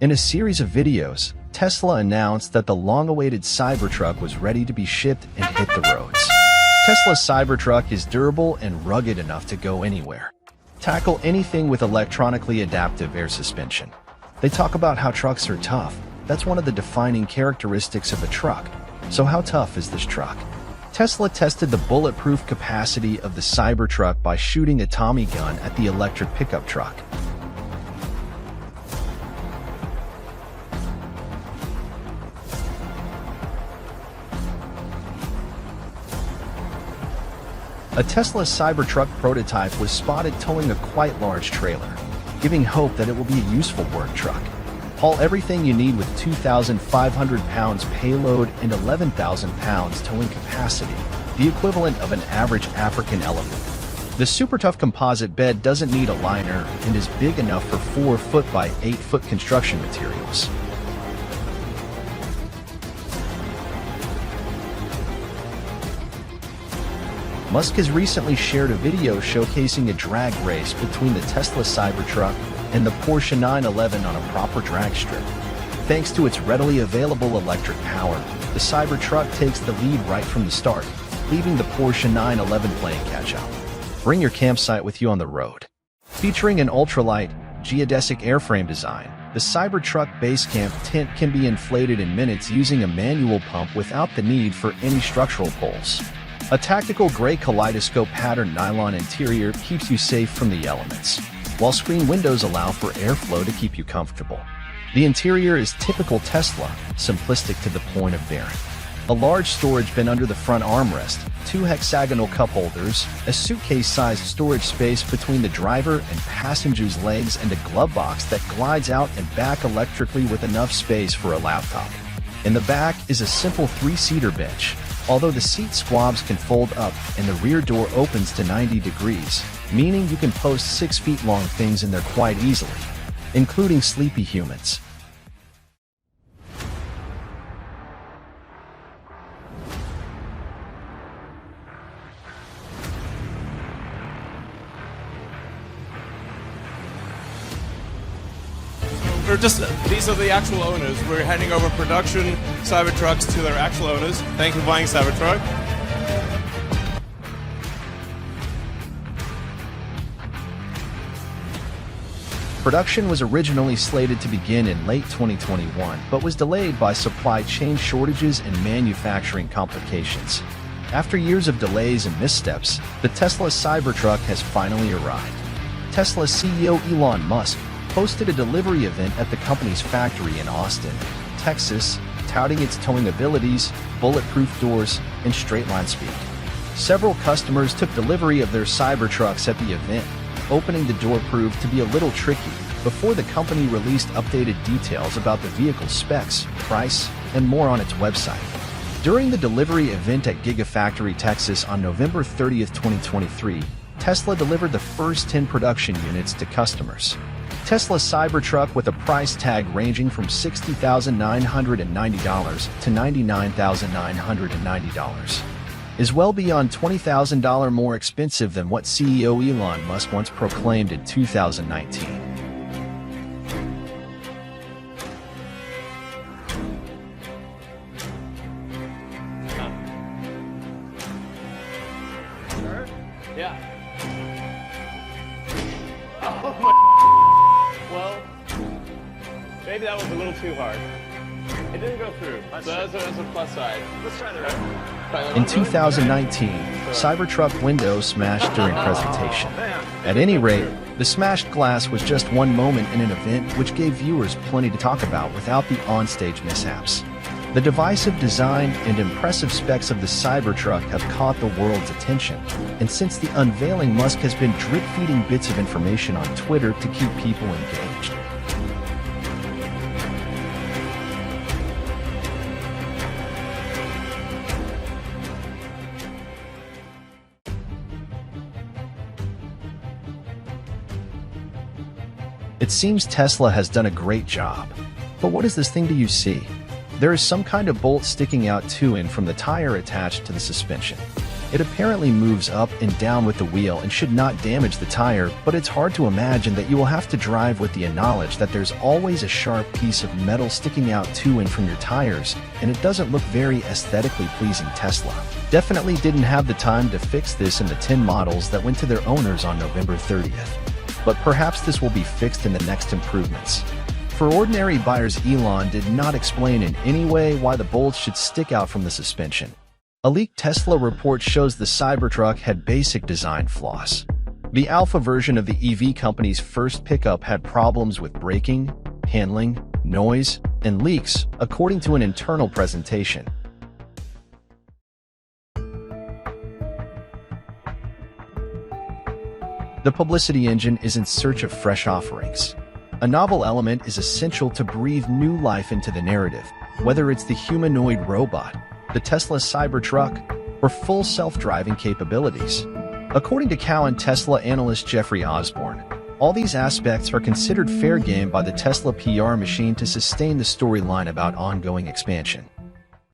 In a series of videos, Tesla announced that the long-awaited Cybertruck was ready to be shipped and hit the roads. Tesla's Cybertruck is durable and rugged enough to go anywhere. Tackle anything with electronically adaptive air suspension. They talk about how trucks are tough. That's one of the defining characteristics of a truck. So how tough is this truck? Tesla tested the bulletproof capacity of the Cybertruck by shooting a Tommy gun at the electric pickup truck. A Tesla Cybertruck prototype was spotted towing a quite large trailer, giving hope that it will be a useful work truck. Haul everything you need with 2,500 pounds payload and 11,000 pounds towing capacity, the equivalent of an average African elephant. The super tough composite bed doesn't need a liner and is big enough for 4-foot by 8-foot construction materials. Musk has recently shared a video showcasing a drag race between the Tesla Cybertruck and the Porsche 911 on a proper drag strip. Thanks to its readily available electric power, the Cybertruck takes the lead right from the start, leaving the Porsche 911 playing catch-up. Bring your campsite with you on the road. Featuring an ultralight, geodesic airframe design, the Cybertruck base camp tent can be inflated in minutes using a manual pump without the need for any structural poles. A tactical gray kaleidoscope pattern nylon interior keeps you safe from the elements, while screen windows allow for airflow to keep you comfortable. The interior is typical Tesla, simplistic to the point of daring. A large storage bin under the front armrest, 2 hexagonal cup holders, a suitcase-sized storage space between the driver and passenger's legs, and a glove box that glides out and back electrically with enough space for a laptop. In the back is a simple 3-seater bench, although the seat squabs can fold up and the rear door opens to 90 degrees, meaning you can post 6-feet-long things in there quite easily, including sleepy humans. These are the actual owners. We're handing over production Cybertrucks to their actual owners. Thank you for buying Cybertruck. Production was originally slated to begin in late 2021, but was delayed by supply chain shortages and manufacturing complications. After years of delays and missteps, the Tesla Cybertruck has finally arrived. Tesla CEO Elon Musk hosted a delivery event at the company's factory in Austin, Texas, touting its towing abilities, bulletproof doors, and straight-line speed. Several customers took delivery of their Cybertrucks at the event. Opening the door proved to be a little tricky before the company released updated details about the vehicle's specs, price, and more on its website. During the delivery event at Gigafactory, Texas on November 30, 2023, Tesla delivered the first 10 production units to customers. Tesla Cybertruck, with a price tag ranging from $60,990 to $99,990, is well beyond $20,000 more expensive than what CEO Elon Musk once proclaimed in 2019. Yeah. Oh my. Well, maybe that was a little too hard. It didn't go through, so that's a plus side. Let's try the right. In 2019, Cybertruck windows smashed during presentation. At any rate, the smashed glass was just one moment in an event which gave viewers plenty to talk about without the onstage mishaps. The divisive design and impressive specs of the Cybertruck have caught the world's attention, and since the unveiling, Musk has been drip-feeding bits of information on Twitter to keep people engaged. It seems Tesla has done a great job. But what is this thing do you see? There is some kind of bolt sticking out to and from the tire attached to the suspension. It apparently moves up and down with the wheel and should not damage the tire, but it's hard to imagine that you will have to drive with the knowledge that there's always a sharp piece of metal sticking out to and from your tires, and it doesn't look very aesthetically pleasing. Tesla definitely didn't have the time to fix this in the 10 models that went to their owners on November 30th. But perhaps this will be fixed in the next improvements. For ordinary buyers, Elon did not explain in any way why the bolts should stick out from the suspension. A leaked Tesla report shows the Cybertruck had basic design flaws. The alpha version of the EV company's first pickup had problems with braking, handling, noise, and leaks, according to an internal presentation. The publicity engine is in search of fresh offerings. A novel element is essential to breathe new life into the narrative, whether it's the humanoid robot, the Tesla Cybertruck, or full self-driving capabilities. According to Cowen Tesla analyst Jeffrey Osborne, all these aspects are considered fair game by the Tesla PR machine to sustain the storyline about ongoing expansion.